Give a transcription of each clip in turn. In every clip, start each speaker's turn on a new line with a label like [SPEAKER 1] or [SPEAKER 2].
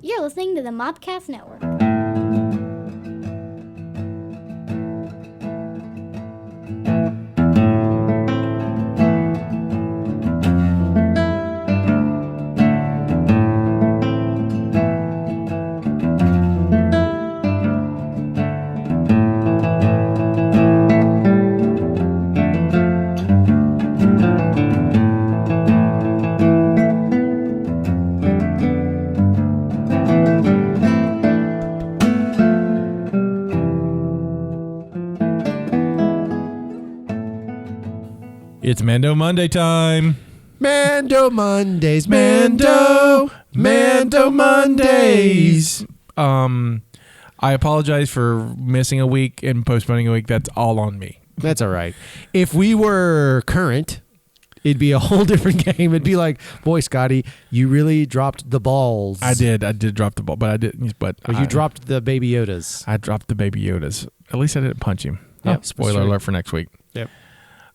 [SPEAKER 1] You're listening to the Mobcast Network.
[SPEAKER 2] It's Mando Monday time.
[SPEAKER 3] Mando Mondays, Mando Mondays.
[SPEAKER 2] I apologize for missing a week and postponing a week. That's all on me.
[SPEAKER 3] That's all right. If we were current, it'd be a whole different game. It'd be like, boy, Scotty, you really dropped the balls.
[SPEAKER 2] I did drop the ball, but I didn't. But
[SPEAKER 3] you dropped the Baby Yodas.
[SPEAKER 2] I dropped the Baby Yodas. At least I didn't punch him.
[SPEAKER 3] Yep,
[SPEAKER 2] Oh, spoiler alert for next week.
[SPEAKER 3] Yep.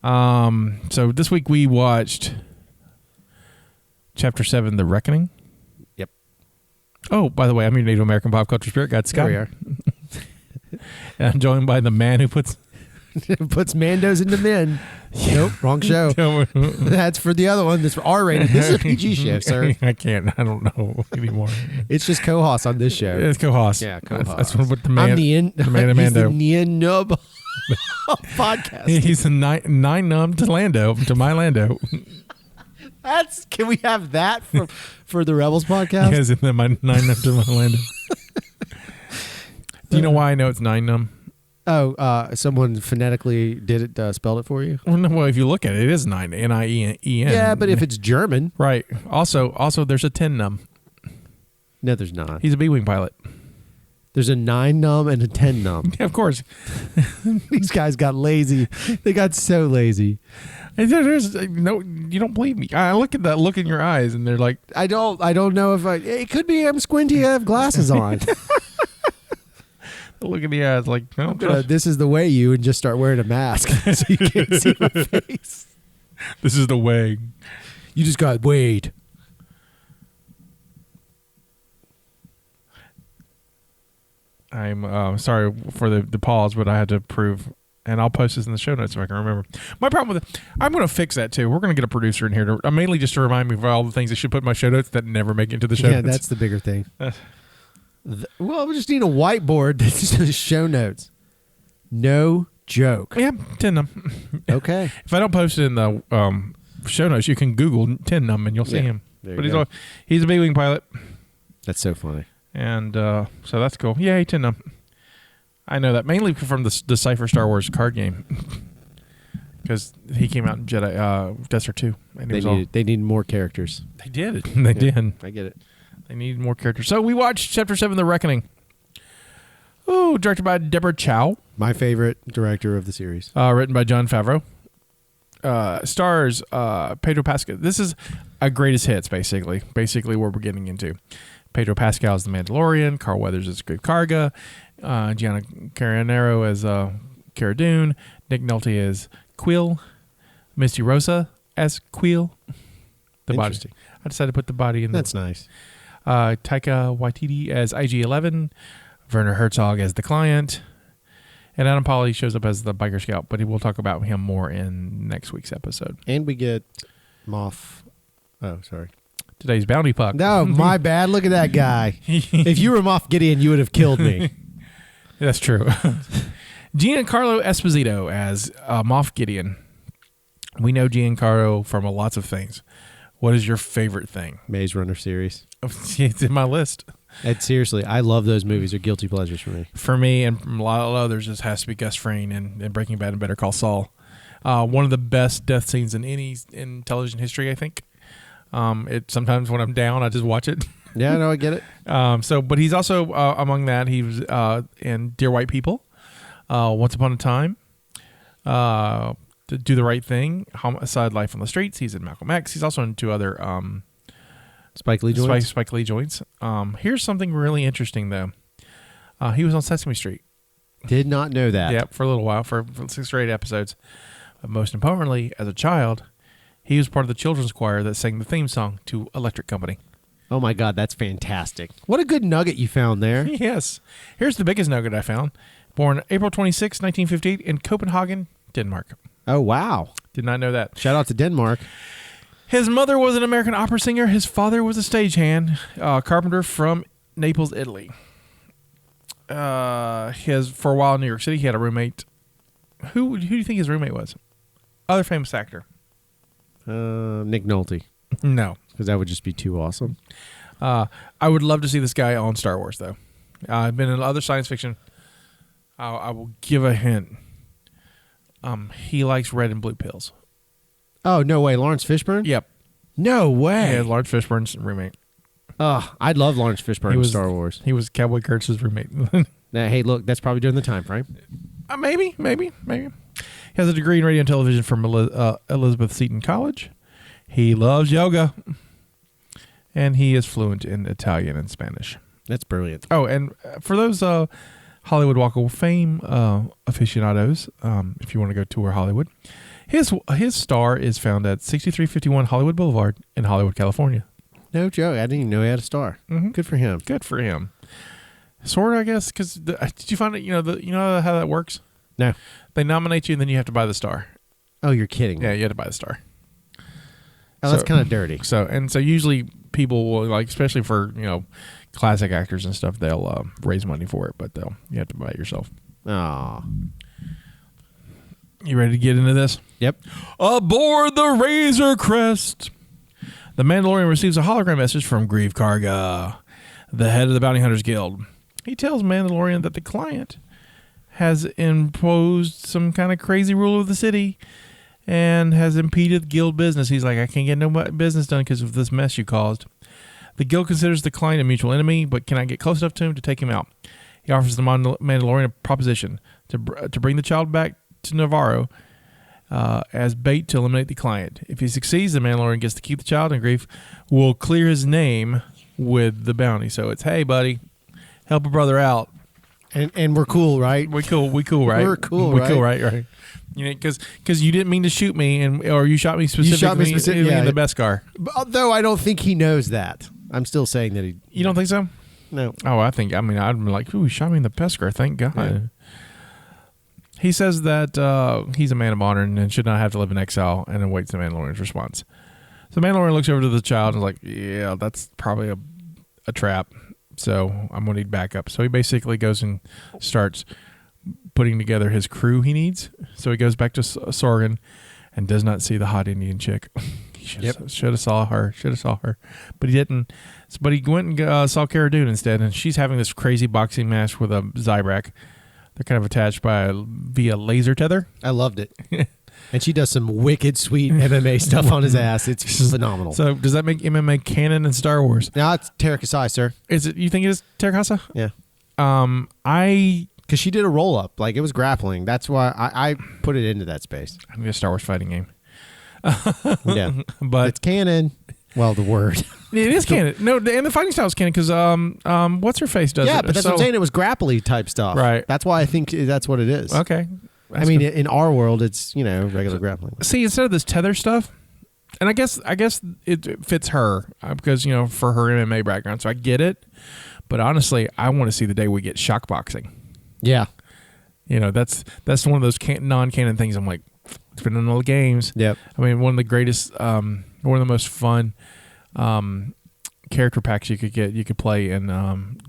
[SPEAKER 2] So this week we watched Chapter 7, The Reckoning.
[SPEAKER 3] Yep.
[SPEAKER 2] Oh, by the way, I'm your Native American pop culture spirit guide, Scott.
[SPEAKER 3] There we are.
[SPEAKER 2] And I'm joined by the man who puts
[SPEAKER 3] Mandos into men. Nope, wrong show. That's for the other one. That's for R-rated. This is a PG show, sir.
[SPEAKER 2] I don't know anymore.
[SPEAKER 3] It's just co-host on this show.
[SPEAKER 2] It's co-host.
[SPEAKER 3] Yeah, co-host.
[SPEAKER 2] That's what the man.
[SPEAKER 3] I'm
[SPEAKER 2] the man of Mando.
[SPEAKER 3] He's the Nub podcast.
[SPEAKER 2] He's the nine numb to Lando, to my Lando.
[SPEAKER 3] Can we have that for the Rebels podcast?
[SPEAKER 2] Yes, and then my nine numb to my Lando. Do you know why I know it's nine numb?
[SPEAKER 3] Oh, someone phonetically spelled it for you?
[SPEAKER 2] Well, if you look at it, it is nine, N-I-E-N.
[SPEAKER 3] Yeah, but if it's German.
[SPEAKER 2] Right. Also, there's a 10 numb.
[SPEAKER 3] No, there's not.
[SPEAKER 2] He's a B-Wing pilot.
[SPEAKER 3] There's a 9 num and a 10 num.
[SPEAKER 2] Yeah, of course.
[SPEAKER 3] These guys got lazy. They got so lazy.
[SPEAKER 2] There's no, you don't believe me. I look at that look in your eyes, and they're like,
[SPEAKER 3] I don't know if it could be I'm squinty. I have glasses on.
[SPEAKER 2] look at the eyes like, no.
[SPEAKER 3] This is the way you and just start wearing a mask so you can't see my face.
[SPEAKER 2] This is the way.
[SPEAKER 3] You just got Wade.
[SPEAKER 2] I'm sorry for the pause, but I had to prove, and I'll post this in the show notes if I can remember. My problem with it, I'm going to fix that too. We're going to get a producer in here, mainly just to remind me of all the things I should put in my show notes that never make it into the show notes.
[SPEAKER 3] Yeah, that's the bigger thing. Well, we just need a whiteboard that says show notes. No joke.
[SPEAKER 2] Yeah, 10 num.
[SPEAKER 3] Okay.
[SPEAKER 2] If I don't post it in the show notes, you can Google 10 num and you'll see him. But he's a B-Wing pilot.
[SPEAKER 3] That's so funny.
[SPEAKER 2] And so that's cool. Yay, 10 num. I know that mainly from the Decipher Star Wars card game. Because he came out in Jedi Desert 2. And
[SPEAKER 3] they need more characters.
[SPEAKER 2] They did. They did.
[SPEAKER 3] I get it.
[SPEAKER 2] They need more characters. So we watched Chapter 7, The Reckoning. Oh, directed by Deborah Chow.
[SPEAKER 3] My favorite director of the series.
[SPEAKER 2] Written by Jon Favreau. Stars Pedro Pascal. This is a greatest hits, basically. Basically what we're getting into. Pedro Pascal is the Mandalorian. Carl Weathers is Greef Karga. Gianna Carrero as Cara Dune. Nick Nolte as Quill. Misty Rosa as Quill. The body. I decided to put the body in.
[SPEAKER 3] That's nice.
[SPEAKER 2] Taika Waititi as IG-11, Werner Herzog as the client, and Adam Pally shows up as the biker scout, but we'll talk about him more in next week's episode.
[SPEAKER 3] And we get Moff. Oh, sorry.
[SPEAKER 2] Today's Bounty Puck.
[SPEAKER 3] No, my bad. Look at that guy. If you were Moff Gideon, you would have killed me.
[SPEAKER 2] That's true. Giancarlo Esposito as Moff Gideon. We know Giancarlo from lots of things. What is your favorite thing?
[SPEAKER 3] Maze Runner series.
[SPEAKER 2] It's in my list.
[SPEAKER 3] And seriously, I love those movies. They're guilty pleasures for me.
[SPEAKER 2] For me and a lot of others, this has to be Gus Fring and Breaking Bad and Better Call Saul. One of the best death scenes in television history, I think. Sometimes when I'm down, I just watch it.
[SPEAKER 3] Yeah, no, I get it.
[SPEAKER 2] But he's also among that. He was in Dear White People, Once Upon a Time, to Do the Right Thing, Homicide: Life on the Streets. He's in Malcolm X. He's also in two other
[SPEAKER 3] Spike Lee joints.
[SPEAKER 2] Spike Lee joints. Here's something really interesting though. He was on Sesame Street.
[SPEAKER 3] Did not know that.
[SPEAKER 2] Yep, for a little while, for 6 or 8 episodes. But most importantly, as a child, he was part of the children's choir that sang the theme song to Electric Company.
[SPEAKER 3] Oh my God, that's fantastic. What a good nugget you found there.
[SPEAKER 2] Yes. Here's the biggest nugget I found. Born April 26, 1958 in Copenhagen, Denmark.
[SPEAKER 3] Oh, wow.
[SPEAKER 2] Did not know that.
[SPEAKER 3] Shout out to Denmark.
[SPEAKER 2] His mother was an American opera singer. His father was a stagehand, carpenter from Naples, Italy. For a while in New York City, he had a roommate. Who do you think his roommate was? Other famous actor.
[SPEAKER 3] Nick Nolte.
[SPEAKER 2] No.
[SPEAKER 3] Because that would just be too awesome.
[SPEAKER 2] I would love to see this guy on Star Wars, though. I've been in other science fiction. I will give a hint. He likes red and blue pills.
[SPEAKER 3] Oh, no way. Lawrence Fishburne?
[SPEAKER 2] Yep.
[SPEAKER 3] No way.
[SPEAKER 2] Yeah, Lawrence Fishburne's roommate.
[SPEAKER 3] I'd love Lawrence Fishburne in Star Wars.
[SPEAKER 2] He was Cowboy Kurtz's roommate.
[SPEAKER 3] Now, hey, look, that's probably during the time frame.
[SPEAKER 2] Maybe. He has a degree in radio and television from Elizabeth Seton College. He loves yoga. And he is fluent in Italian and Spanish.
[SPEAKER 3] That's brilliant.
[SPEAKER 2] Oh, and for those Hollywood Walk of Fame aficionados, if you want to go tour Hollywood, his star is found at 6351 Hollywood Boulevard in Hollywood, California.
[SPEAKER 3] No joke. I didn't even know he had a star.
[SPEAKER 2] Mm-hmm.
[SPEAKER 3] Good for him.
[SPEAKER 2] Good for him. Sort of, I guess, because did you find it? You know how that works?
[SPEAKER 3] No.
[SPEAKER 2] They nominate you, and then you have to buy the star.
[SPEAKER 3] Oh, you're kidding.
[SPEAKER 2] Yeah, you have to buy the star.
[SPEAKER 3] Oh, that's kind of dirty.
[SPEAKER 2] So usually people will, like, especially for classic actors and stuff, they'll raise money for it, but you have to buy it yourself.
[SPEAKER 3] Aw.
[SPEAKER 2] You ready to get into this?
[SPEAKER 3] Yep.
[SPEAKER 2] Aboard the Razor Crest, the Mandalorian receives a hologram message from Grieve Karga, the head of the Bounty Hunters Guild. He tells Mandalorian that the client has imposed some kind of crazy rule of the city and has impeded guild business. He's like, I can't get no business done because of this mess you caused. The guild considers the client a mutual enemy, but cannot get close enough to him to take him out. He offers the Mandalorian a proposition to bring the child back to Navarro as bait to eliminate the client. If he succeeds, the Mandalorian gets to keep the child, and Grief will clear his name with the bounty. So it's, hey, buddy, help a brother out.
[SPEAKER 3] And we're cool, right?
[SPEAKER 2] We cool, right?
[SPEAKER 3] We're cool,
[SPEAKER 2] We're
[SPEAKER 3] right?
[SPEAKER 2] cool, right? Because you didn't mean to shoot me, or you shot me specifically in the Beskar.
[SPEAKER 3] Although I don't think he knows that. I'm still saying that he...
[SPEAKER 2] You don't think so?
[SPEAKER 3] No.
[SPEAKER 2] Oh, I'd be like, ooh, he shot me in the Beskar, thank God. Yeah. He says that he's a man of honor and should not have to live in exile, and awaits the Mandalorian's response. So the Mandalorian looks over to the child and is like, yeah, that's probably a trap. So I'm going to need backup. So he basically goes and starts putting together his crew he needs. So he goes back to Sorgan and does not see the hot Indian chick. He should have saw her. But he didn't. But he went and saw Cara Dune instead. And she's having this crazy boxing match with a Zybrak. They're kind of attached via laser tether.
[SPEAKER 3] I loved it. And she does some wicked, sweet MMA stuff on his ass. It's phenomenal.
[SPEAKER 2] So does that make MMA canon in Star Wars?
[SPEAKER 3] No, it's Terak Asai, sir.
[SPEAKER 2] Is it? You think it is Terak Asai?
[SPEAKER 3] Yeah.
[SPEAKER 2] Because
[SPEAKER 3] she did a roll up, like it was grappling. That's why I put it into that space.
[SPEAKER 2] I need a Star Wars fighting game.
[SPEAKER 3] Yeah,
[SPEAKER 2] but
[SPEAKER 3] it's canon. Well, the word.
[SPEAKER 2] It is canon. No, and the fighting style is canon because what's her face does it.
[SPEAKER 3] Yeah, but that's what I'm saying. It was grapply type stuff.
[SPEAKER 2] Right.
[SPEAKER 3] That's why I think that's what it is.
[SPEAKER 2] Okay.
[SPEAKER 3] I mean, in our world, it's regular grappling.
[SPEAKER 2] See, instead of this tether stuff, and I guess it fits her because for her MMA background, so I get it. But honestly, I want to see the day we get shock boxing.
[SPEAKER 3] Yeah.
[SPEAKER 2] That's one of those non-canon things. I'm like, it's been in all the games.
[SPEAKER 3] Yep.
[SPEAKER 2] I mean, one of the greatest, one of the most fun character packs you could play in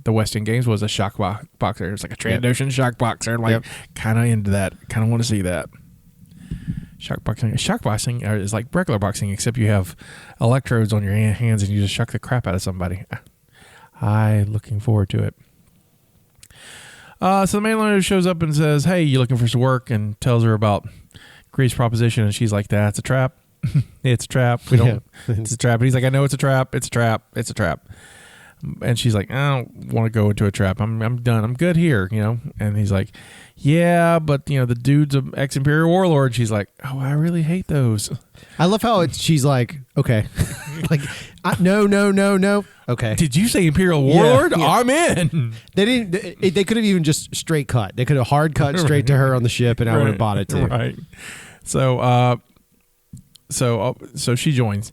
[SPEAKER 2] the West End games was a shock boxer. It's like a Trandoshan shock boxer. I'm like, kind of into that. Kind of want to see that. Shock boxing is like regular boxing, except you have electrodes on your hands and you just shock the crap out of somebody. I'm looking forward to it. So the Mandalorian shows up and says, hey, you looking for some work? And tells her about Greef's proposition. And she's like, that's a trap. It's a trap. It's a trap. And he's like, I know it's a trap. It's a trap. It's a trap. And she's like, I don't want to go into a trap. I'm done. I'm good here, And he's like, yeah, but the dude's an ex-Imperial warlord. She's like, oh, I really hate those.
[SPEAKER 3] I love how she's like, okay, like, no. Okay.
[SPEAKER 2] Did you say Imperial warlord?
[SPEAKER 3] Yeah.
[SPEAKER 2] I'm in.
[SPEAKER 3] They didn't. They could have even just straight cut. They could have hard cut straight to her on the ship, and I would have bought it too.
[SPEAKER 2] Right. So she joins.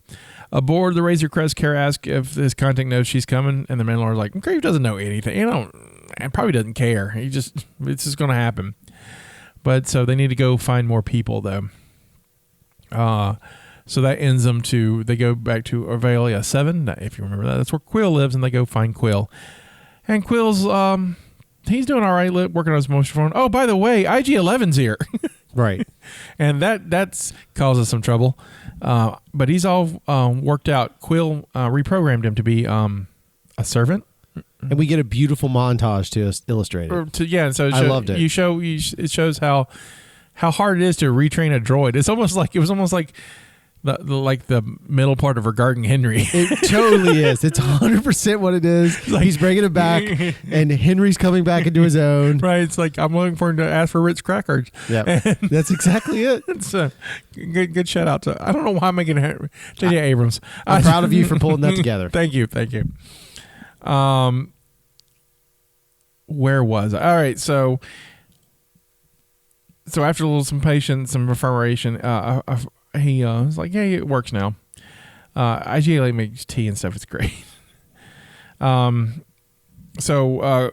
[SPEAKER 2] Aboard the Razor Crest, Kara asks if his contact knows she's coming, and the Mandalorian's like, Grief doesn't know anything. And probably doesn't care. It's just going to happen. But so they need to go find more people, though. So that ends them to, they go back to Orvalia 7, if you remember that. That's where Quill lives, and they go find Quill. And Quill's, he's doing all right, working on his motion phone. Oh, by the way, IG-11's here.
[SPEAKER 3] Right.
[SPEAKER 2] And that's causes some trouble. But he's all worked out. Quill reprogrammed him to be a servant.
[SPEAKER 3] And we get a beautiful montage to illustrate it.
[SPEAKER 2] So
[SPEAKER 3] I loved it.
[SPEAKER 2] It shows how hard it is to retrain a droid. It was almost like the middle part of regarding Henry.
[SPEAKER 3] It totally is. It's 100% what it is.
[SPEAKER 2] Like,
[SPEAKER 3] he's bringing it back, and Henry's coming back into his own.
[SPEAKER 2] Right. It's like, I'm looking for him to ask for Ritz crackers.
[SPEAKER 3] Yeah, that's exactly it.
[SPEAKER 2] It's a good shout out to. I don't know why I'm making J.J. Abrams.
[SPEAKER 3] I'm proud of you for pulling that together.
[SPEAKER 2] Thank you. Where was I? All right. So after a little some patience, some affirmation, he was like, yeah, it works now. IGLA makes tea and stuff. It's great. So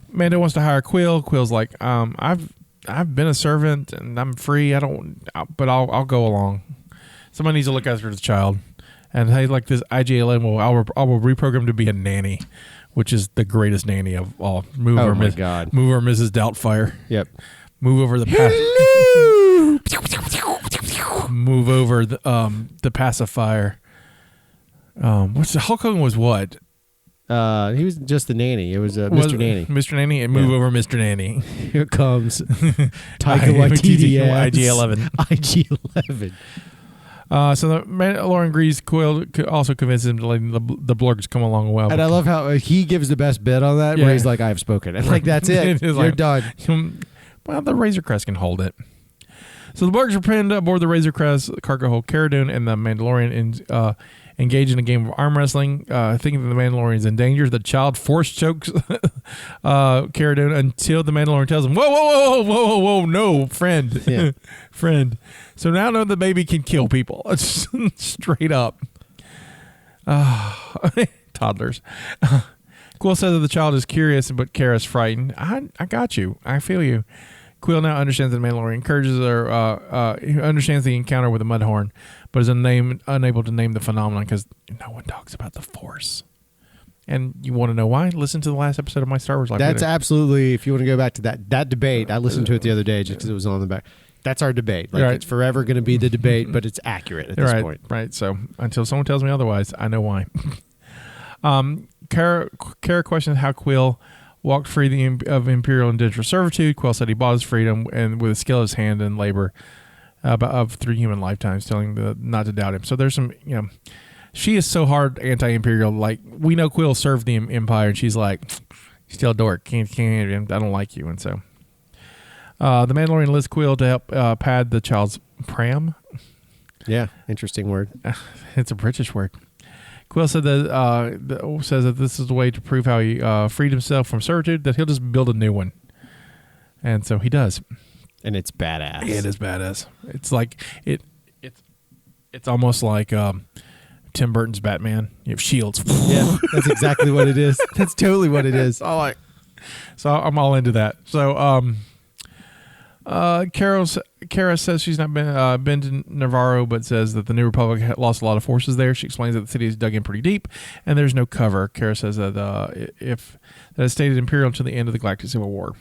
[SPEAKER 2] Mando wants to hire Quill. Quill's like, I've been a servant and I'm free. But I'll go along. Somebody needs to look after the child. And hey, like this IGLA, I will reprogram to be a nanny, which is the greatest nanny of all. Move over Mrs. Doubtfire.
[SPEAKER 3] Yep.
[SPEAKER 2] Move over the move over the pacifier. What's the Hulk Hogan was what?
[SPEAKER 3] He was just the nanny. It was Mr. Nanny.
[SPEAKER 2] Mr. Nanny and move over Mr. Nanny.
[SPEAKER 3] Here comes Taika Waititi
[SPEAKER 2] IG-11.
[SPEAKER 3] IG-11.
[SPEAKER 2] So the Mandalorian agrees. Quill also convinces him to let the blurgs come along well.
[SPEAKER 3] And I love how he gives the best bit on that, where he's like, "I have spoken," and like that's it. You're like, done.
[SPEAKER 2] Well, the Razor Crest can hold it. So the blurgs are pinned aboard the Razor Crest cargo hold. Cara Dune and the Mandalorian engage in a game of arm wrestling, thinking that the Mandalorian is in danger. The child force chokes Cara Dune until the Mandalorian tells him, whoa, no, friend.
[SPEAKER 3] Yeah.
[SPEAKER 2] Friend. So now know the baby can kill people. It's straight up. Toddlers. Quill says that the child is curious, but Kara's frightened. I got you. I feel you. Quill now understands that Mandalorian encourages he understands the encounter with the Mudhorn, but is unable to name the phenomenon because no one talks about the Force. And you want to know why? Listen to the last episode of my Star Wars Live.
[SPEAKER 3] That's absolutely, if you want to go back to that debate, I listened to it the other day just because it was on the back. That's our debate. Like, it's forever going to be the debate, but it's accurate at this point. Right.
[SPEAKER 2] So until someone tells me otherwise, I know why. Kara questions how Quill walked free of Imperial indentured servitude. Quill said he bought his freedom and with the skill of his hand and labor of 3 human lifetimes, telling not to doubt him. So there's some, she is so hard anti-Imperial. Like, we know Quill served the Empire, and she's like, still a dork. Can't, I don't like you. And so the Mandalorian enlists Quill to help pad the child's pram.
[SPEAKER 3] Yeah, interesting word.
[SPEAKER 2] It's a British word. Quill said says that this is the way to prove how he freed himself from servitude, that he'll just build a new one. And so he does.
[SPEAKER 3] And it's badass.
[SPEAKER 2] It is badass. It's like it's almost like Tim Burton's Batman. You have shields.
[SPEAKER 3] Yeah, that's exactly what it is. That's totally what it is.
[SPEAKER 2] So I'm all into that. So Kara says she's not been to Navarro, but says that the New Republic lost a lot of forces there. She explains that the city is dug in pretty deep, and there's no cover. Kara says that that it stayed Imperial until the end of the Galactic Civil War.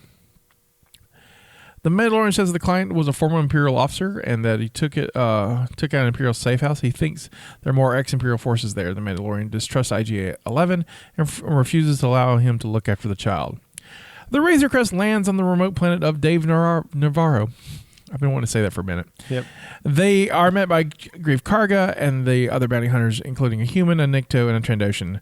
[SPEAKER 2] The Mandalorian says the client was a former Imperial officer, and that he took out an Imperial safe house. He thinks there are more ex-Imperial forces there. The Mandalorian distrusts IG-11 and refuses to allow him to look after the child. The Razor Crest lands on the remote planet of Dave Navarro. I've been wanting to say that for a minute.
[SPEAKER 3] Yep. They
[SPEAKER 2] are met by Grief Karga and the other bounty hunters, including a human, a Nikto, and a Trandoshan.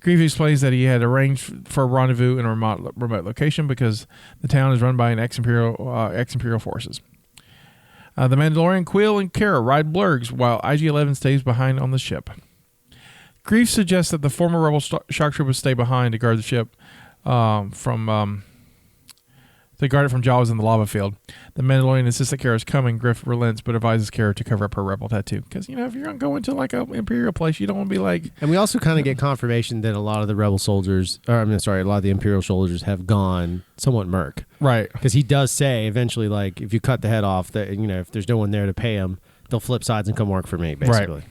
[SPEAKER 2] Grief explains that he had arranged for a rendezvous in a remote location because the town is run by an ex-Imperial forces. The Mandalorian, Quill, and Kara ride blurgs while IG-11 stays behind on the ship. Grief suggests that the former rebel shock troopers stay behind to guard the ship to They guard it from Jawas in the lava field. The Mandalorian insists that Kara's coming. Griff relents, but advises Kara to cover up her rebel tattoo. Because, if you're going to go into like an Imperial place, you don't want to be like...
[SPEAKER 3] And we also kind of get confirmation that a lot of the rebel soldiers, a lot of the Imperial soldiers have gone somewhat merc.
[SPEAKER 2] Right.
[SPEAKER 3] Because he does say eventually, like, if you cut the head off, that if there's no one there to pay him, they'll flip sides and come work for me, basically.
[SPEAKER 2] Right.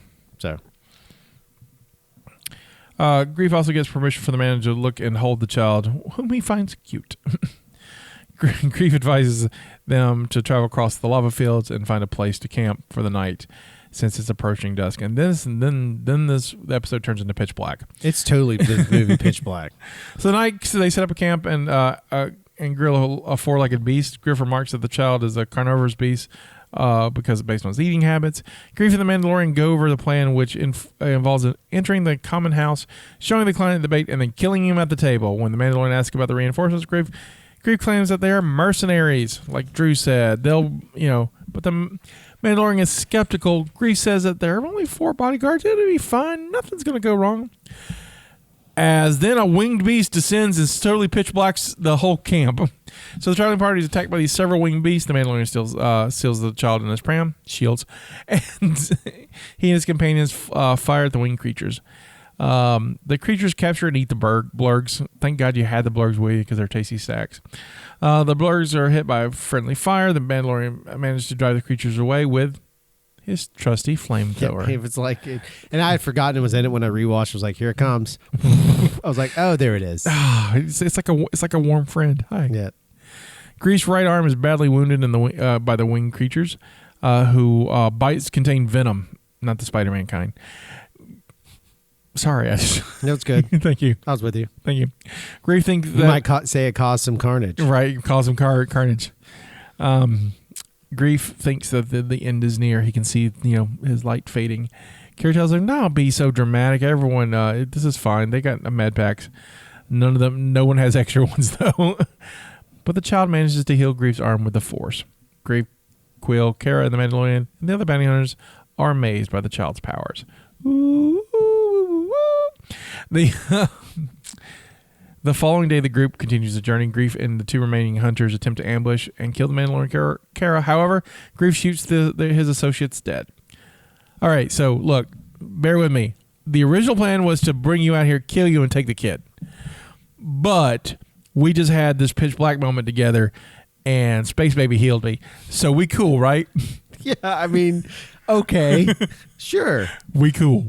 [SPEAKER 3] So...
[SPEAKER 2] Grief also gets permission from the manager to look and hold the child, whom he finds cute. Grief advises them to travel across the lava fields and find a place to camp for the night, since it's approaching dusk. And then this episode turns into pitch black.
[SPEAKER 3] It's totally the movie Pitch Black.
[SPEAKER 2] So they set up a camp and grill a four-legged beast. Griff remarks that the child is a carnivorous beast because it's based on his eating habits. Grief and the Mandalorian go over the plan, which involves entering the common house, showing the client the bait, and then killing him at the table. When the Mandalorian asks about the reinforcements, Grief claims that they are mercenaries, like Drew said. But the Mandalorian is skeptical. Grief says that there are only 4 bodyguards. It'll be fine. Nothing's going to go wrong. As then a winged beast descends and totally pitch blacks the whole camp. So the traveling party is attacked by these several winged beasts. The Mandalorian seals the child in his pram, shields, and he and his companions fire at the winged creatures. The creatures capture and eat the blurgs. Thank God you had the blurgs with you because they're tasty snacks. The blurgs are hit by friendly fire. The Mandalorian managed to drive the creatures away with his trusty flamethrower.
[SPEAKER 3] If it's like, and I had forgotten it was in it when I rewatched. I was like, here it comes. I was like, oh, there it is.
[SPEAKER 2] It's like a warm friend. Hi.
[SPEAKER 3] Yeah.
[SPEAKER 2] Grief's right arm is badly wounded by the winged creatures, who bites contain venom, not the Spider-Man kind. Sorry,
[SPEAKER 3] No, it's good.
[SPEAKER 2] Thank you.
[SPEAKER 3] I was with you.
[SPEAKER 2] Thank you. Grief thinks that...
[SPEAKER 3] You might say it caused some carnage.
[SPEAKER 2] Right, cause some carnage. Grief thinks that the end is near. He can see, his light fading. Kara tells him, "No, be so dramatic. Everyone, this is fine. They got med packs. No one has extra ones, though." But the child manages to heal Grief's arm with the Force. Grief, Quill, Kara, and the Mandalorian, and the other bounty hunters are amazed by the child's powers. Ooh. The following day, the group continues the journey. Grief and the 2 remaining hunters attempt to ambush and kill the Mandalorian Kara. However, Grief shoots his associates dead. All right, so look, bear with me. The original plan was to bring you out here, kill you, and take the kid. But we just had this pitch black moment together, and Space Baby healed me. So we cool, right?
[SPEAKER 3] Yeah, I mean, okay, sure.
[SPEAKER 2] We cool.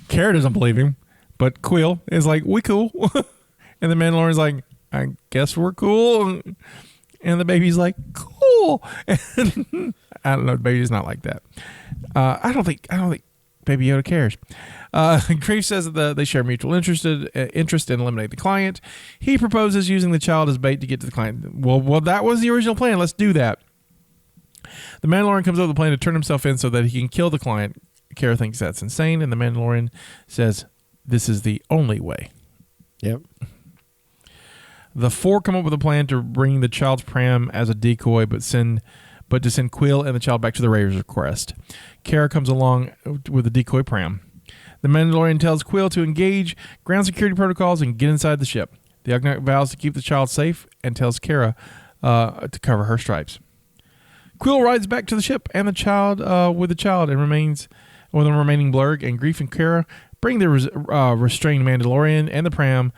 [SPEAKER 2] Kara doesn't believe him, but Quill is like, we cool. And the Mandalorian's like, I guess we're cool. And the baby's like, cool. And I don't know, the baby's not like that. I don't think Baby Yoda cares. Grief says that they share mutual interest and eliminate the client. He proposes using the child as bait to get to the client. Well, that was the original plan. Let's do that. The Mandalorian comes up with a plan to turn himself in so that he can kill the client. Kara thinks that's insane, and the Mandalorian says, "This is the only way."
[SPEAKER 3] Yep.
[SPEAKER 2] The 4 come up with a plan to bring the child's pram as a decoy, but to send Quill and the child back to the Razor's Crest. Kara comes along with the decoy pram. The Mandalorian tells Quill to engage ground security protocols and get inside the ship. The Ugnaught vows to keep the child safe and tells Kara to cover her stripes. Quill rides back to the ship and the child and remains with the remaining blurg, and Grief and Kara bring the restrained Mandalorian and the pram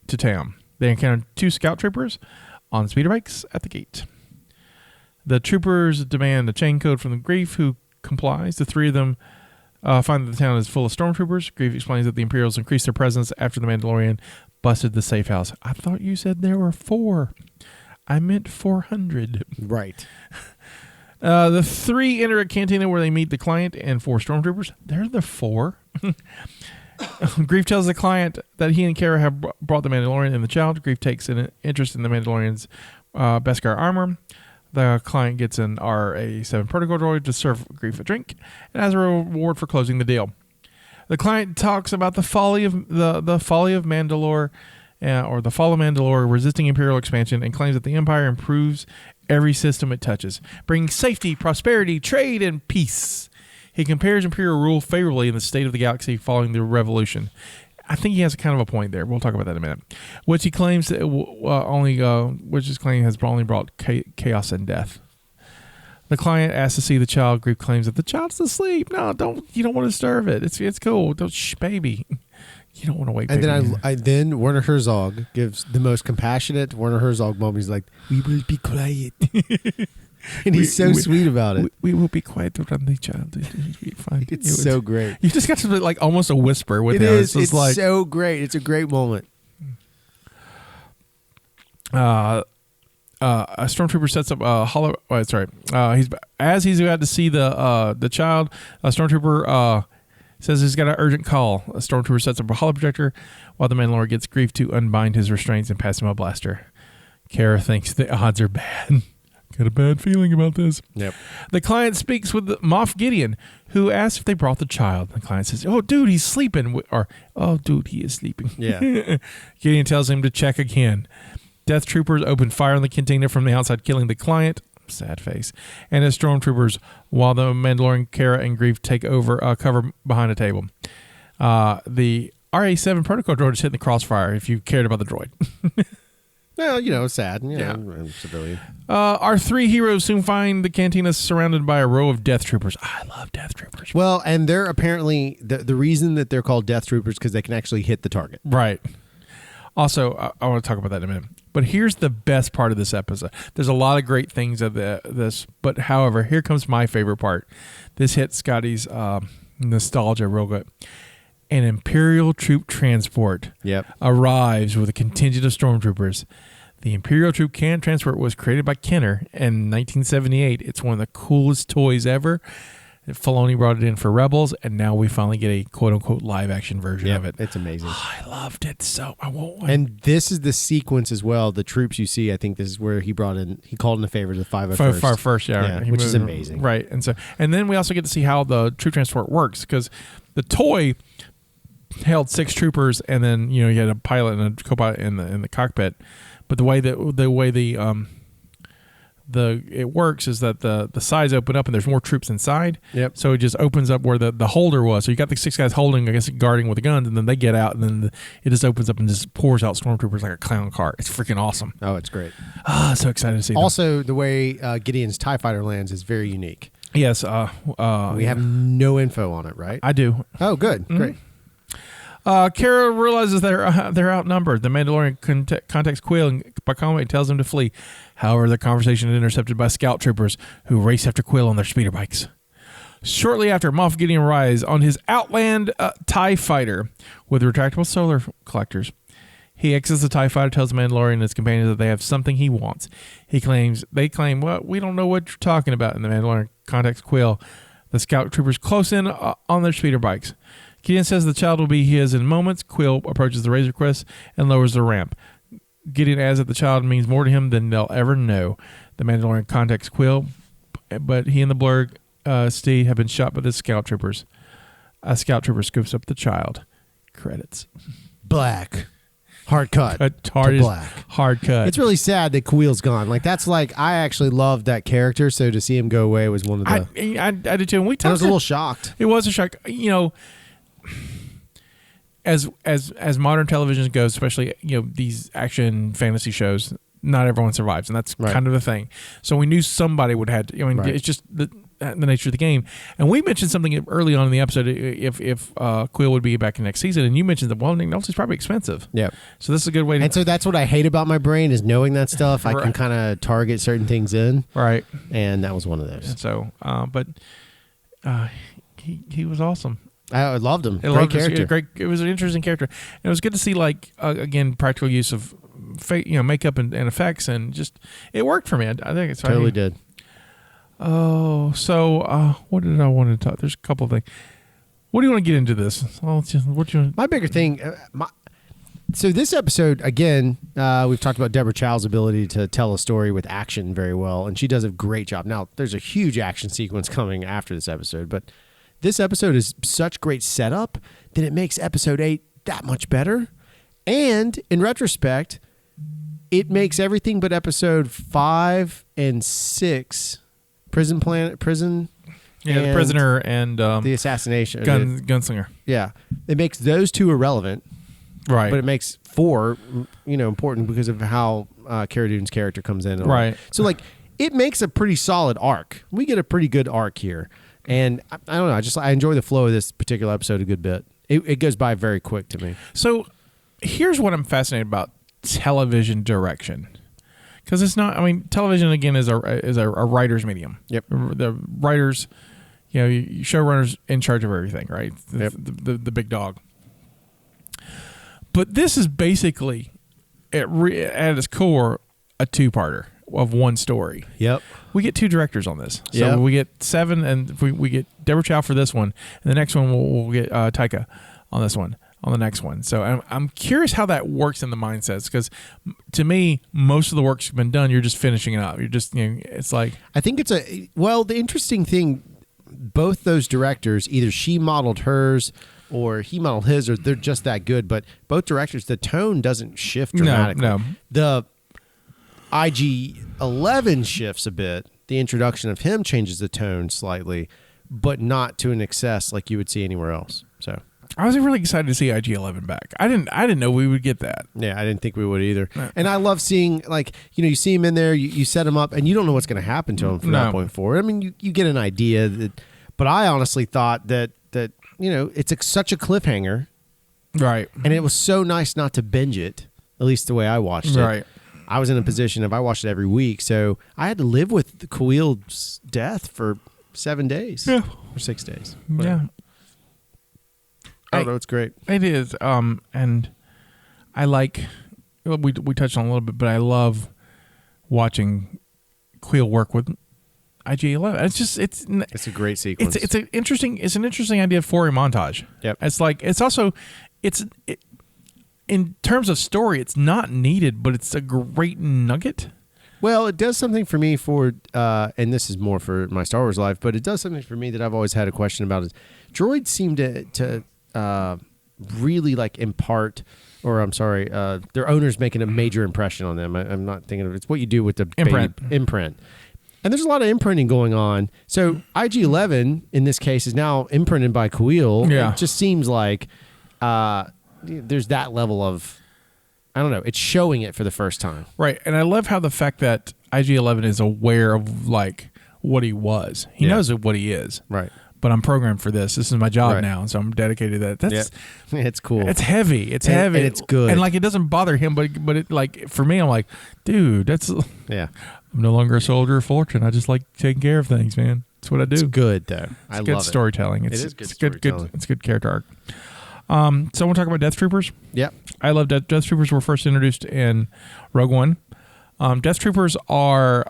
[SPEAKER 2] to town. They encounter 2 scout troopers on speeder bikes at the gate. The troopers demand a chain code from the Grief, who complies. The 3 of them find that the town is full of stormtroopers. Grief explains that the Imperials increased their presence after the Mandalorian busted the safe house. I thought you said there were 4. I meant 400.
[SPEAKER 3] Right.
[SPEAKER 2] The 3 enter a cantina where they meet the client and 4 stormtroopers. They're the 4. Grief tells the client that he and Kara have brought the Mandalorian and the child. Grief takes an interest in the Mandalorian's Beskar armor. The client gets an RA-7 protocol droid to serve Grief a drink, and as a reward for closing the deal. The client talks about the folly of Mandalore, or the fall of Mandalore, resisting Imperial expansion, and claims that the Empire improves every system it touches, bringing safety, prosperity, trade, and peace. He compares Imperial rule favorably in the state of the galaxy following the revolution. I think he has kind of a point there. We'll talk about that in a minute. Which he claims that which his claim has only brought chaos and death. The client asks to see the child. Grief claims that the child's asleep. No, don't. You don't want to disturb it. It's cool. Don't, baby. You don't want to wake.
[SPEAKER 3] And
[SPEAKER 2] baby.
[SPEAKER 3] then then Werner Herzog gives the most compassionate Werner Herzog moment. He's like, "We will be quiet," and he's so sweet about it.
[SPEAKER 2] We will be quiet around the child. It'll be fine.
[SPEAKER 3] It's so great.
[SPEAKER 2] You just got to be like almost a whisper with
[SPEAKER 3] it
[SPEAKER 2] him.
[SPEAKER 3] Is. It's
[SPEAKER 2] like,
[SPEAKER 3] so great. It's a great moment.
[SPEAKER 2] A stormtrooper sets up a hollow. He's about to see the child. A stormtrooper says he's got an urgent call. A stormtrooper sets up a hollow projector while the Mandalorian gets Grief to unbind his restraints and pass him a blaster. Kara thinks the odds are bad. Got a bad feeling about this.
[SPEAKER 3] Yep.
[SPEAKER 2] The client speaks with Moff Gideon, who asks if they brought the child. The client says, "Oh, dude, he's sleeping," or "Oh, dude, he is sleeping."
[SPEAKER 3] Yeah.
[SPEAKER 2] Gideon tells him to check again. Death troopers open fire on the container from the outside, killing the client, sad face, and his stormtroopers, while the Mandalorian, Kara, and Grief take over cover behind a table. The RA-7 protocol droid is hitting the crossfire, if you cared about the droid.
[SPEAKER 3] Well, sad. Civilian.
[SPEAKER 2] Our three heroes soon find the cantina surrounded by a row of death troopers. I love death troopers.
[SPEAKER 3] Well, and they're apparently, the reason that they're called death troopers because they can actually hit the target.
[SPEAKER 2] Right. Also, I want to talk about that in a minute. But here's the best part of this episode. There's a lot of great things of this, but however, here comes my favorite part. This hit Scotty's nostalgia real good. An Imperial troop transport arrives with a contingent of stormtroopers. The Imperial troop transport was created by Kenner in 1978. It's one of the coolest toys ever. Filoni brought it in for Rebels, and now we finally get a quote-unquote live-action version of it.
[SPEAKER 3] It's amazing.
[SPEAKER 2] Oh, I loved it so.
[SPEAKER 3] And this is the sequence as well. The troops you see, I think this is where he called in a favor to the 501st.
[SPEAKER 2] Yeah,
[SPEAKER 3] which is amazing.
[SPEAKER 2] Right, and then we also get to see how the troop transport works, because the toy held 6 troopers, and then you had a pilot and a co-pilot in the cockpit. But the way it works is that the sides open up and there's more troops inside.
[SPEAKER 3] Yep.
[SPEAKER 2] So it just opens up where the holder was. So you got the 6 guys holding, I guess, guarding with the guns, and then they get out, and then it just opens up and just pours out stormtroopers like a clown car. It's freaking awesome.
[SPEAKER 3] Oh, it's great.
[SPEAKER 2] So excited to see them.
[SPEAKER 3] Also, the way Gideon's TIE Fighter lands is very unique.
[SPEAKER 2] Yes.
[SPEAKER 3] We have no info on it, right?
[SPEAKER 2] I do.
[SPEAKER 3] Oh, good. Mm-hmm. Great.
[SPEAKER 2] Kara realizes they're outnumbered. The Mandalorian contacts Quill and by combat tells him to flee. However, the conversation is intercepted by scout troopers who race after Quill on their speeder bikes. Shortly after, Moff Gideon arrives on his Outland TIE Fighter with retractable solar collectors. He exits the TIE Fighter, tells the Mandalorian and his companions that they have something he wants. They claim, well, we don't know what you're talking about. And the Mandalorian contacts Quill. The scout troopers close in on their speeder bikes. Gideon says the child will be his in moments. Quill approaches the Razor Crest and lowers the ramp. Gideon adds that the child means more to him than they'll ever know. The Mandalorian contacts Quill, but he and the Blurg Steed have been shot by the scout troopers. A scout trooper scoops up the child. Credits.
[SPEAKER 3] Black. Hard cut.
[SPEAKER 2] Black. Hard cut.
[SPEAKER 3] It's really sad that Quill's gone. I actually loved that character, so to see him go away was one of the...
[SPEAKER 2] I did too. And
[SPEAKER 3] I was a little shocked.
[SPEAKER 2] It was a shock. As modern television goes, especially these action fantasy shows, not everyone survives, and that's kind of the thing. So we knew somebody would have to. It's just the nature of the game. And we mentioned something early on in the episode if Quill would be back in next season, and you mentioned that Nick is probably expensive.
[SPEAKER 3] Yeah.
[SPEAKER 2] So this is a good way to.
[SPEAKER 3] And so that's what I hate about my brain is knowing that stuff. I can kind of target certain things in.
[SPEAKER 2] Right.
[SPEAKER 3] And that was one of those.
[SPEAKER 2] So, he was awesome.
[SPEAKER 3] I loved him. Great character.
[SPEAKER 2] It was an interesting character, and it was good to see again practical use of makeup and effects, and just it worked for me. I think it's
[SPEAKER 3] totally did.
[SPEAKER 2] Oh, so what did I want to talk? There's a couple of things. What do you want to get into this?
[SPEAKER 3] My bigger thing. So this episode again, we've talked about Deborah Chow's ability to tell a story with action very well, and she does a great job. Now, there's a huge action sequence coming after this episode, but. This episode is such great setup that it makes episode 8 that much better. And in retrospect, it makes everything but episode 5 and 6, Prison.
[SPEAKER 2] Yeah, the prisoner and
[SPEAKER 3] the assassination.
[SPEAKER 2] Gunslinger.
[SPEAKER 3] Yeah. It makes those 2 irrelevant.
[SPEAKER 2] Right.
[SPEAKER 3] But it makes 4, important because of how Cara Dune's character comes in.
[SPEAKER 2] Right.
[SPEAKER 3] So like it makes a pretty solid arc. We get a pretty good arc here, and I don't know. I enjoy the flow of this particular episode a good bit. It goes by very quick to me.
[SPEAKER 2] So here's what I'm fascinated about television direction. Because it's not, television again is a writer's medium.
[SPEAKER 3] Yep.
[SPEAKER 2] The writers, showrunners in charge of everything, right?
[SPEAKER 3] Yep.
[SPEAKER 2] The big dog. But this is basically, at its core, a 2-parter of one story.
[SPEAKER 3] Yep.
[SPEAKER 2] We get 2 directors on this. So
[SPEAKER 3] Yep.
[SPEAKER 2] we get 7, and we get Deborah Chow for this one. And the next one, we'll get Taika on this one. On the next one. So I'm curious how that works in the mindsets, because to me, most of the work's been done. You're just finishing it up. You're just, it's like...
[SPEAKER 3] I think it's the interesting thing, both those directors, either she modeled hers or he modeled his, or they're just that good, but both directors, the tone doesn't shift dramatically.
[SPEAKER 2] No.
[SPEAKER 3] The IG-11 shifts a bit. The introduction of him changes the tone slightly, but not to an excess like you would see anywhere else. So...
[SPEAKER 2] I was really excited to see IG-11 back. I didn't know we would get that.
[SPEAKER 3] Yeah, I didn't think we would either.
[SPEAKER 2] No.
[SPEAKER 3] And I love seeing, you see him in there, you set him up, and you don't know what's going to happen to him from that point forward. You get an idea, but I honestly thought that it's such a cliffhanger.
[SPEAKER 2] Right.
[SPEAKER 3] And it was so nice not to binge it, at least the way I watched it.
[SPEAKER 2] Right.
[SPEAKER 3] I was in a position of I watched it every week, so I had to live with Kuil's death for 7 days.
[SPEAKER 2] Yeah.
[SPEAKER 3] Or 6 days.
[SPEAKER 2] Yeah.
[SPEAKER 3] Whatever. I don't know, it's great.
[SPEAKER 2] It is. And I like, we touched on it a little bit, but I love watching Kuil work with IG-11. It's
[SPEAKER 3] a great sequence.
[SPEAKER 2] It's an interesting idea for a montage.
[SPEAKER 3] Yep.
[SPEAKER 2] In terms of story, it's not needed, but it's a great nugget.
[SPEAKER 3] Well, it does something for me and this is more for my Star Wars life, but it does something for me that I've always had a question about is droids seem to really impart, or I'm sorry, their owners making a major impression on them. I'm not thinking of it's what you do with the imprint. And there's a lot of imprinting going on. So IG-11 in this case is now imprinted by Kuil.
[SPEAKER 2] Yeah.
[SPEAKER 3] It just seems like there's that level of, I don't know, it's showing it for the first time.
[SPEAKER 2] Right. And I love how the fact that IG-11 is aware of what he was. He knows what he is.
[SPEAKER 3] Right.
[SPEAKER 2] But I'm programmed for this. This is my job
[SPEAKER 3] Right.
[SPEAKER 2] now, so I'm dedicated to that.
[SPEAKER 3] It's cool.
[SPEAKER 2] It's heavy. It's heavy.
[SPEAKER 3] And it's good.
[SPEAKER 2] And it doesn't bother him, but it for me, I'm like, dude, that's
[SPEAKER 3] yeah.
[SPEAKER 2] I'm no longer a soldier of fortune. I just like taking care of things, man. That's what I do.
[SPEAKER 3] It's good though.
[SPEAKER 2] It's good storytelling.
[SPEAKER 3] It is good
[SPEAKER 2] it's
[SPEAKER 3] storytelling.
[SPEAKER 2] It's good character arc. So I want to talk about Death Troopers.
[SPEAKER 3] Yep.
[SPEAKER 2] I love Death Troopers were first introduced in Rogue One. Death Troopers are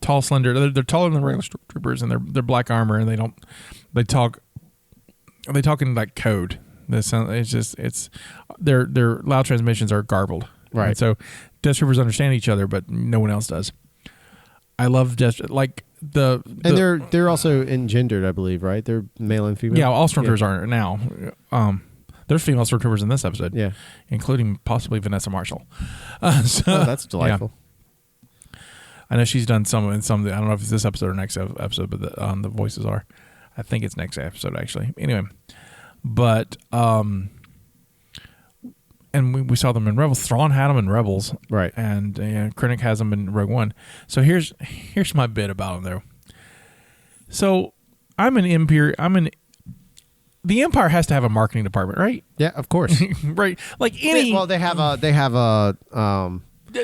[SPEAKER 2] tall, slender. They're taller than regular troopers, and they're black armor, and they talk in code. Their loud transmissions are garbled.
[SPEAKER 3] Right.
[SPEAKER 2] And so Death Troopers understand each other, but no one else does. I love Death
[SPEAKER 3] and they're also engendered, I believe, right? They're male and female.
[SPEAKER 2] Yeah, all stormtroopers are now. There's female stormtroopers in this episode.
[SPEAKER 3] Yeah,
[SPEAKER 2] including possibly Vanessa Marshall.
[SPEAKER 3] That's delightful.
[SPEAKER 2] Yeah. I know she's done some. I don't know if it's this episode or next episode, but the voices are. I think it's next episode actually. Anyway, but and we saw them in Rebels. Thrawn had them in Rebels,
[SPEAKER 3] right?
[SPEAKER 2] And Krennic has them in Rogue One. So here's my bit about them though. So the Empire has to have a marketing department, right?
[SPEAKER 3] Yeah, of course.
[SPEAKER 2] Right.
[SPEAKER 3] They have a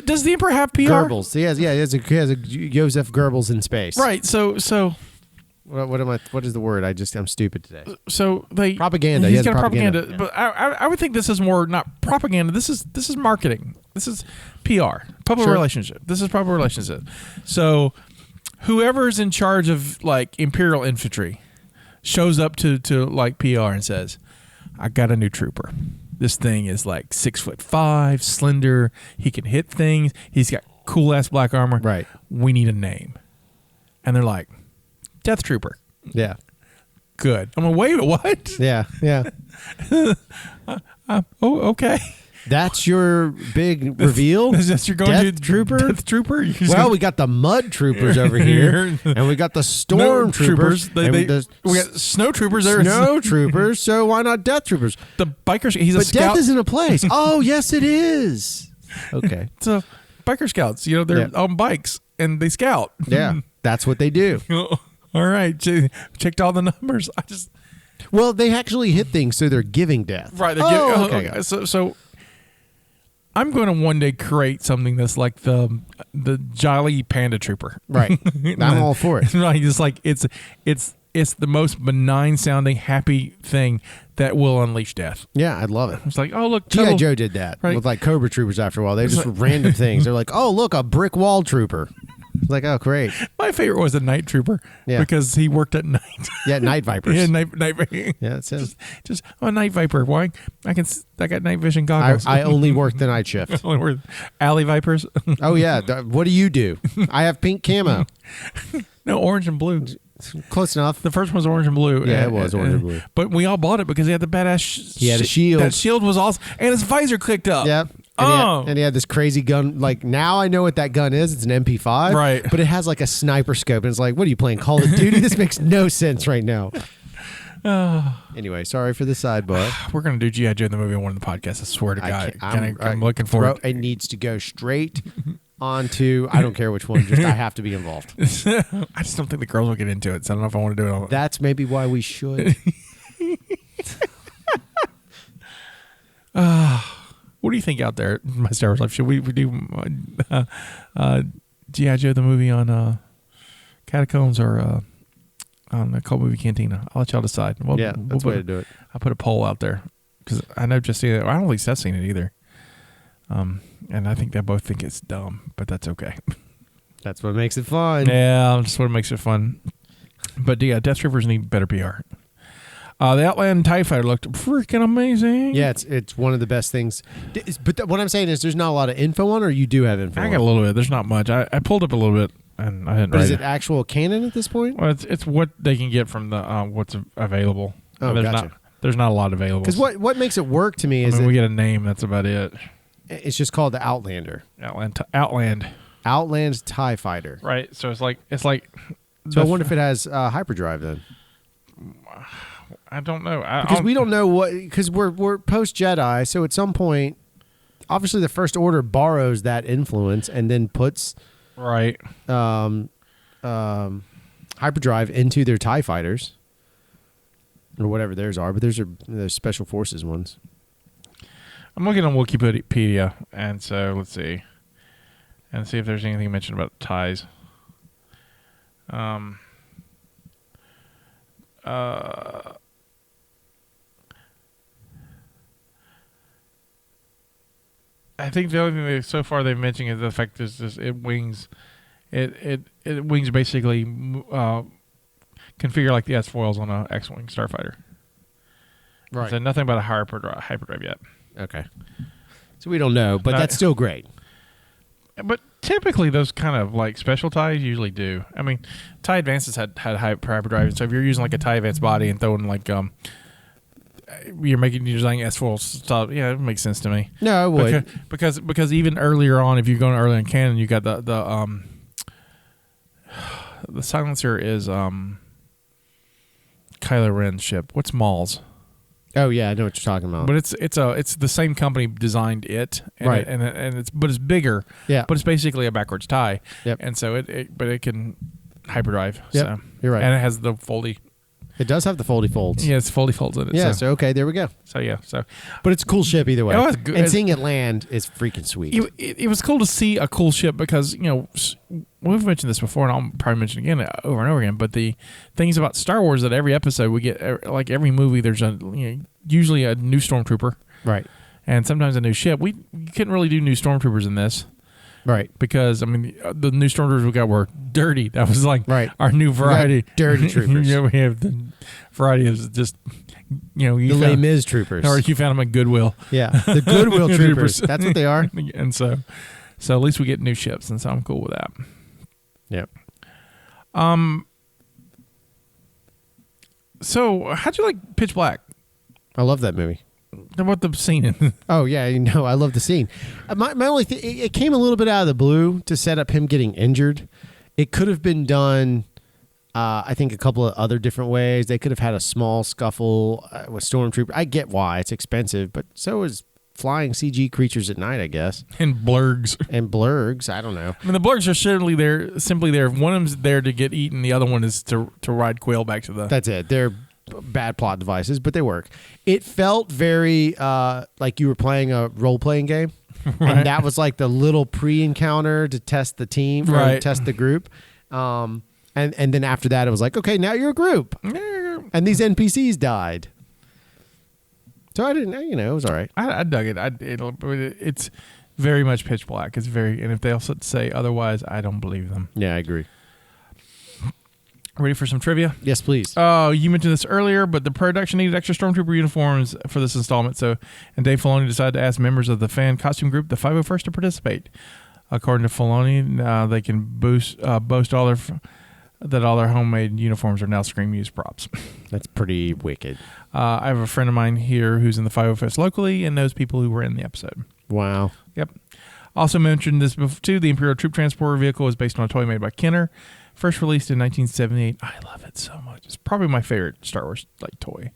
[SPEAKER 2] does the Emperor have PR?
[SPEAKER 3] Goebbels. He has a Joseph Goebbels in space.
[SPEAKER 2] Right. So
[SPEAKER 3] what is the word? I'm stupid today.
[SPEAKER 2] So
[SPEAKER 3] propaganda.
[SPEAKER 2] He's got propaganda. Yeah. But I would think this is more not propaganda. This is marketing. This is PR, public relationship. This is public relationship. So whoever's in charge of Imperial infantry shows up to PR and says, "I got a new trooper. This thing is 6'5", slender. He can hit things. He's got cool ass black armor.
[SPEAKER 3] Right.
[SPEAKER 2] We need a name." And they're like, "Death Trooper."
[SPEAKER 3] Yeah.
[SPEAKER 2] Good. I'm like, wait, what?
[SPEAKER 3] Yeah.
[SPEAKER 2] Okay.
[SPEAKER 3] That's your big reveal?
[SPEAKER 2] That's your going
[SPEAKER 3] Death
[SPEAKER 2] to
[SPEAKER 3] Trooper?
[SPEAKER 2] Death Trooper?
[SPEAKER 3] Well, we got the Mud Troopers over here, and we got the Storm Troopers.
[SPEAKER 2] We got Snow Troopers there.
[SPEAKER 3] Snow Troopers, so why not Death Troopers?
[SPEAKER 2] The bikers. He's a
[SPEAKER 3] But
[SPEAKER 2] scout.
[SPEAKER 3] Death isn't a place. Oh, yes, it is. Okay.
[SPEAKER 2] So biker scouts. You know, they're on bikes and they scout.
[SPEAKER 3] Yeah, that's what they do.
[SPEAKER 2] All right. Checked all the numbers.
[SPEAKER 3] Well, they actually hit things, so they're giving death.
[SPEAKER 2] Right.
[SPEAKER 3] Okay.
[SPEAKER 2] So I'm going to one day create something that's like the Jolly Panda Trooper.
[SPEAKER 3] Right. I'm all for it.
[SPEAKER 2] Right. It's like it's the most benign sounding happy thing that will unleash death.
[SPEAKER 3] Yeah, I'd love it.
[SPEAKER 2] It's like, oh look,
[SPEAKER 3] G.I. Joe did that with like Cobra Troopers after a while. They just random things. They're like, oh look, a brick wall trooper. It's like, oh great.
[SPEAKER 2] My favorite was a night trooper because he worked at night.
[SPEAKER 3] Yeah, Night Vipers.
[SPEAKER 2] Yeah, night
[SPEAKER 3] Yeah, that's him.
[SPEAKER 2] Just a night viper. Why? I got night vision goggles.
[SPEAKER 3] I only work the night shift.
[SPEAKER 2] Alley vipers.
[SPEAKER 3] Oh yeah. What do? I have pink camo.
[SPEAKER 2] No, orange and blue.
[SPEAKER 3] Close enough.
[SPEAKER 2] The first one was orange and blue.
[SPEAKER 3] Yeah, it was orange and blue.
[SPEAKER 2] But we all bought it because he had the badass.
[SPEAKER 3] He had a shield.
[SPEAKER 2] That shield was awesome, and his visor clicked up.
[SPEAKER 3] Yep. And he had this crazy gun. Like, now I know what that gun is. It's an MP5.
[SPEAKER 2] Right.
[SPEAKER 3] But it has like a sniper scope. And it's like, what are you playing, Call of Duty? This makes no sense right now. Anyway, sorry for the sidebar.
[SPEAKER 2] We're going to do G.I. Joe the movie on one of the podcasts. I swear to God. I'm looking
[SPEAKER 3] for
[SPEAKER 2] forward.
[SPEAKER 3] It needs to go straight onto, I don't care which one, just I have to be involved.
[SPEAKER 2] I just don't think the girls will get into it, so I don't know if I want to do it all.
[SPEAKER 3] That's maybe why we should.
[SPEAKER 2] What do you think out there, my Star Wars life? Should we do G.I. Joe the movie on Catacombs or on the Cult Movie Cantina? I'll let y'all decide.
[SPEAKER 3] That's the way to do it.
[SPEAKER 2] I'll put a poll out there because I know just seen it. I don't think Seth's seen it either. And I think they both think it's dumb, but that's okay.
[SPEAKER 3] That's what makes it fun.
[SPEAKER 2] Yeah, that's what makes it fun. But yeah, Death Troopers need better PR. The Outland TIE Fighter looked freaking amazing.
[SPEAKER 3] Yeah, it's one of the best things. But what I'm saying is there's not a lot of info on, or you do have info
[SPEAKER 2] I got a little bit. There's not much. I pulled up a little bit, and I didn't
[SPEAKER 3] But
[SPEAKER 2] write
[SPEAKER 3] is it actual canon at this point?
[SPEAKER 2] Well, it's what they can get from the what's available.
[SPEAKER 3] Oh,
[SPEAKER 2] there's there's not a lot available.
[SPEAKER 3] Because what makes it work to me is
[SPEAKER 2] we get a name. That's about it.
[SPEAKER 3] It's just called the Outlander.
[SPEAKER 2] Outland
[SPEAKER 3] TIE Fighter.
[SPEAKER 2] Right. So it's like.
[SPEAKER 3] So I wonder if it has hyperdrive then.
[SPEAKER 2] I don't know.
[SPEAKER 3] Because we don't know what. Because we're post Jedi, so at some point, obviously the First Order borrows that influence and then puts hyperdrive into their TIE fighters or whatever theirs are. But there's special forces ones.
[SPEAKER 2] I'm looking on Wikipedia, and so let's see, and see if there's anything mentioned about ties. I think the only thing so far they've mentioned is the fact that it wings basically configure like the S-foils on a X-wing starfighter.
[SPEAKER 3] Right.
[SPEAKER 2] So nothing about a hyperdrive yet.
[SPEAKER 3] Okay. So we don't know, but that's still great.
[SPEAKER 2] But typically those kind of like special ties usually do. I mean, TIE Advances had hyperdrive, so if you're using like a TIE Advance body and throwing like you're using S-foil stuff, yeah, it makes sense to me.
[SPEAKER 3] No, it would.
[SPEAKER 2] Because even earlier on, if you're going earlier in canon, you got the silencer is Kylo Ren's ship. What's Maul's?
[SPEAKER 3] Oh yeah, I know what you're talking about.
[SPEAKER 2] But it's the same company designed it, and
[SPEAKER 3] right?
[SPEAKER 2] But it's bigger.
[SPEAKER 3] Yeah.
[SPEAKER 2] But it's basically a backwards tie.
[SPEAKER 3] Yep.
[SPEAKER 2] And so it can hyperdrive.
[SPEAKER 3] Yep.
[SPEAKER 2] So
[SPEAKER 3] You're right.
[SPEAKER 2] And it has the foldy.
[SPEAKER 3] It does have the foldy folds.
[SPEAKER 2] Yeah, it's foldy folds in it.
[SPEAKER 3] Yeah. So okay, there we go.
[SPEAKER 2] So yeah. So.
[SPEAKER 3] But it's a cool ship either way.
[SPEAKER 2] It was good.
[SPEAKER 3] And seeing it land is freaking sweet.
[SPEAKER 2] It was cool to see a cool ship because we've mentioned this before, and I'll probably mention it again over and over again. But the things about Star Wars that every episode we get, like every movie, there's usually a new stormtrooper,
[SPEAKER 3] right?
[SPEAKER 2] And sometimes a new ship. We couldn't really do new stormtroopers in this,
[SPEAKER 3] right?
[SPEAKER 2] Because I mean, the new stormtroopers we got were dirty. That was like our new variety,
[SPEAKER 3] dirty troopers.
[SPEAKER 2] We have the variety of just the
[SPEAKER 3] Les Mis troopers,
[SPEAKER 2] or you found them at Goodwill.
[SPEAKER 3] Yeah, the Goodwill troopers. That's what they are.
[SPEAKER 2] And so at least we get new ships, and so I'm cool with that.
[SPEAKER 3] Yep.
[SPEAKER 2] So how'd you like Pitch Black?
[SPEAKER 3] I love that movie.
[SPEAKER 2] How about the scene?
[SPEAKER 3] Oh yeah, I love the scene. My only thing, it came a little bit out of the blue to set up him getting injured. It could have been done, I think, a couple of other different ways. They could have had a small scuffle with Stormtrooper. I get why it's expensive, but so is flying CG creatures at night, I guess.
[SPEAKER 2] And blurgs.
[SPEAKER 3] I don't know.
[SPEAKER 2] I mean, the blurgs are simply there. One of them's there to get eaten. The other one is to ride Quill back to the...
[SPEAKER 3] That's it. They're bad plot devices, but they work. It felt very like you were playing a role-playing game. Right. And that was like the little pre-encounter to test the team, or test the group. And then after that, it was like, okay, now you're a group. And these NPCs died. So I didn't, it was all right.
[SPEAKER 2] I dug it. It's very much pitch black. And if they also say otherwise, I don't believe them.
[SPEAKER 3] Yeah, I agree.
[SPEAKER 2] Ready for some trivia?
[SPEAKER 3] Yes, please.
[SPEAKER 2] You mentioned this earlier, but the production needed extra Stormtrooper uniforms for this installment, and Dave Filoni decided to ask members of the fan costume group, the 501st, to participate. According to Filoni, they can boast all their homemade uniforms are now Scream used props.
[SPEAKER 3] That's pretty wicked.
[SPEAKER 2] I have a friend of mine here who's in the 501st locally and knows people who were in the episode.
[SPEAKER 3] Wow.
[SPEAKER 2] Yep. Also mentioned this before too. The Imperial Troop Transporter vehicle is based on a toy made by Kenner. First released in 1978. I love it so much. It's probably my favorite Star Wars toy.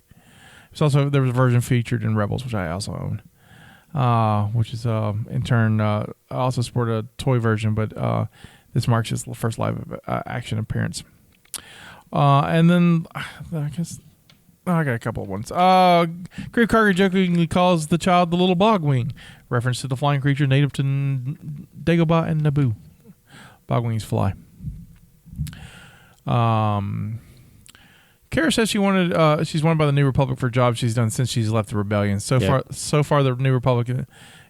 [SPEAKER 2] There was a version featured in Rebels, which I also own, which is in turn I also support a toy version, but this marks his first live action appearance. And then I guess I got a couple of ones. Grief Karga jokingly calls the child the little bogwing, reference to the flying creature native to Dagobah and Naboo. Bogwings fly. Kara says she's wanted by the New Republic for jobs she's done since she's left the rebellion. So far, the New Republic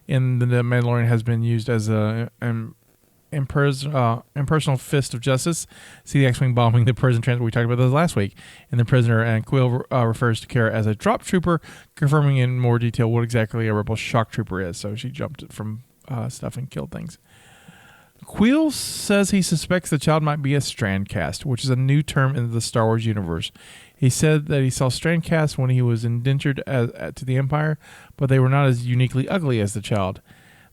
[SPEAKER 2] in the Mandalorian has been used as an impersonal fist of justice. See the X-wing bombing the prison transport. We talked about this last week. And the prisoner, and Quill refers to Kara as a drop trooper, confirming in more detail what exactly a rebel shock trooper is. So she jumped from stuff and killed things. Quill says he suspects the child might be a Strandcast, which is a new term in the Star Wars universe. He said that he saw Strandcasts when he was indentured to the Empire, but they were not as uniquely ugly as the child.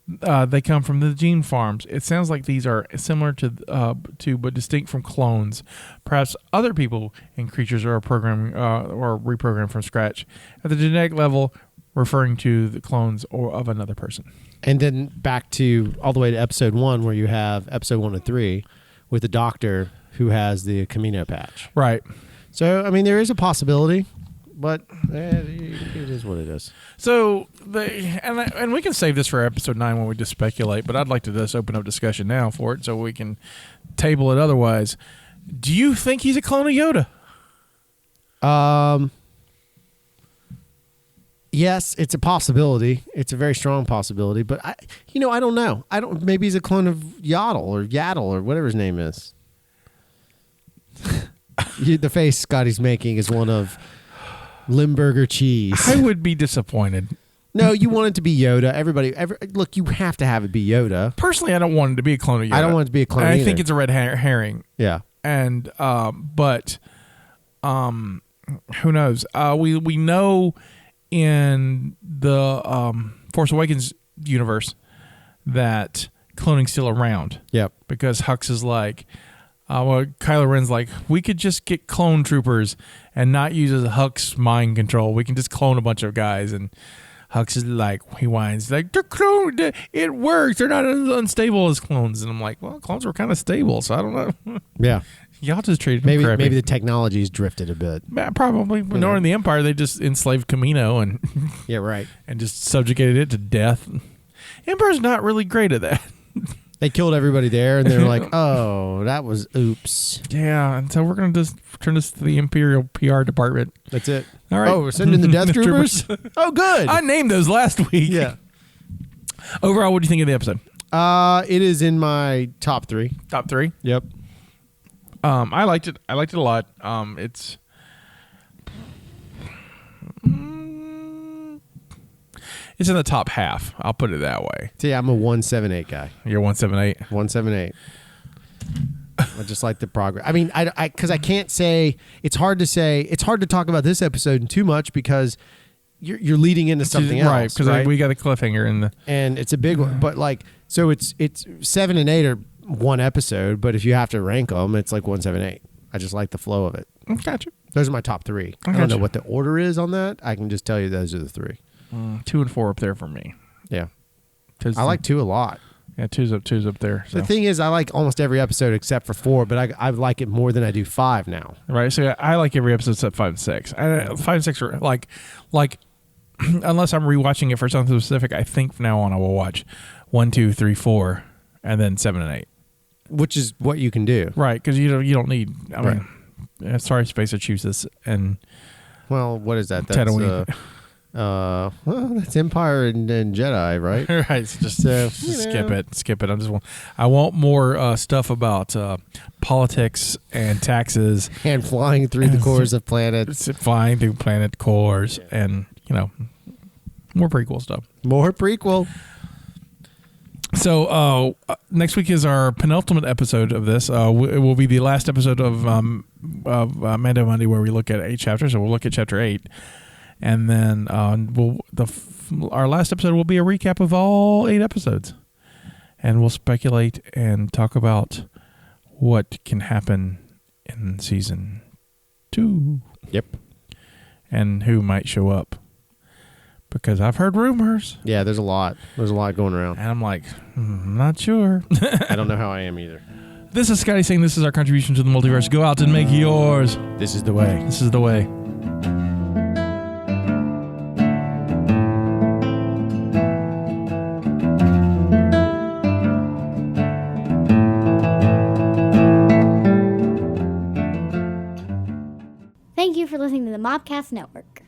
[SPEAKER 2] They come from the gene farms. It sounds like these are similar to but distinct from clones. Perhaps other people and creatures are programming or reprogrammed from scratch at the genetic level, referring to the clones or of another person.
[SPEAKER 3] And then back to all the way to episode 1, where you have episode 1 and 3 with the doctor who has the Camino patch.
[SPEAKER 2] Right.
[SPEAKER 3] So, I mean, there is a possibility, but it is what it is.
[SPEAKER 2] So, and we can save this for episode 9 when we just speculate, but I'd like to just open up discussion now for it so we can table it otherwise. Do you think he's a clone of Yoda?
[SPEAKER 3] Yes, it's a possibility. It's a very strong possibility, but I don't know. Maybe he's a clone of Yaddle or whatever his name is. The face Scotty's making is one of Limburger cheese.
[SPEAKER 2] I would be disappointed.
[SPEAKER 3] No, you want it to be Yoda. Look, you have to have it be Yoda.
[SPEAKER 2] Personally, I don't want it to be a clone of Yoda.
[SPEAKER 3] I don't want it to be a clone
[SPEAKER 2] either.
[SPEAKER 3] I
[SPEAKER 2] think it's a red herring.
[SPEAKER 3] Yeah.
[SPEAKER 2] And but who knows? We know in the Force Awakens universe that cloning's still around.
[SPEAKER 3] Yep.
[SPEAKER 2] Because Hux is like, Kylo Ren's like, we could just get clone troopers and not use as Hux mind control. We can just clone a bunch of guys. And Hux is like, he whines like, they're cloned. It works. They're not as unstable as clones. And I'm like, well, clones were kind of stable, so I don't know.
[SPEAKER 3] Yeah.
[SPEAKER 2] Y'all just treated them crappy.
[SPEAKER 3] Maybe the technology's drifted a bit.
[SPEAKER 2] Yeah, probably. Nor in the Empire, they just enslaved Camino and
[SPEAKER 3] yeah, right,
[SPEAKER 2] and just subjugated it to death. Empire's not really great at that.
[SPEAKER 3] They killed everybody there, and they're like, "Oh, that was oops."
[SPEAKER 2] Yeah, and so we're gonna just turn this to the Imperial PR department.
[SPEAKER 3] That's it.
[SPEAKER 2] All right.
[SPEAKER 3] Oh, we're sending the Death Troopers. Oh, good.
[SPEAKER 2] I named those last week.
[SPEAKER 3] Yeah.
[SPEAKER 2] Overall, what do you think of the episode?
[SPEAKER 3] It is in my top 3.
[SPEAKER 2] Top 3.
[SPEAKER 3] Yep.
[SPEAKER 2] I liked it. I liked it a lot. It's in the top half. I'll put it that way.
[SPEAKER 3] See, I'm a 178 guy.
[SPEAKER 2] You're 178.
[SPEAKER 3] 178. I just like the progress. I mean, because I can't say, it's hard to talk about this episode too much because you're leading into something else,
[SPEAKER 2] right? Because we got a cliffhanger in the,
[SPEAKER 3] and it's a big one. But like, so it's 7 and 8 are one episode, but if you have to rank them, it's like 1, 7, 8. I just like the flow of it.
[SPEAKER 2] Gotcha.
[SPEAKER 3] Those are my top 3. I don't know what the order is on that. I can just tell you those are the 3.
[SPEAKER 2] 2 and 4 up there for me.
[SPEAKER 3] Yeah, I like 2 a lot.
[SPEAKER 2] Yeah, two's up there. So.
[SPEAKER 3] The thing is, I like almost every episode except for 4, but I like it more than I do 5 now.
[SPEAKER 2] Right. So I like every episode except 5 and 6. 5 and 6 are like unless I'm rewatching it for something specific, I think from now on I will watch 1, 2, 3, 4, and then 7 and 8.
[SPEAKER 3] Which is what you can do,
[SPEAKER 2] right? Because you don't need. I mean, sorry, Spacer chooses and.
[SPEAKER 3] Well, what is that? That's
[SPEAKER 2] Tatooine.
[SPEAKER 3] Well, that's Empire and Jedi, right?
[SPEAKER 2] Right. So just skip it. I want more stuff about politics and taxes
[SPEAKER 3] and flying through the cores of planets,
[SPEAKER 2] flying through planet cores, and more prequel stuff.
[SPEAKER 3] More prequel.
[SPEAKER 2] So next week is our penultimate episode of this. It will be the last episode of Mando Monday, where we look at 8 chapters. So we'll look at chapter 8. And then our last episode will be a recap of all 8 episodes. And we'll speculate and talk about what can happen in season 2.
[SPEAKER 3] Yep.
[SPEAKER 2] And who might show up. Because I've heard rumors.
[SPEAKER 3] Yeah, there's a lot. There's a lot going around.
[SPEAKER 2] And I'm like, not sure.
[SPEAKER 3] I don't know how I am either.
[SPEAKER 2] This is Scotty saying this is our contribution to the multiverse. Go out and make yours.
[SPEAKER 3] This is the way.
[SPEAKER 2] This is the way.
[SPEAKER 1] Thank you for listening to the Mobcast Network.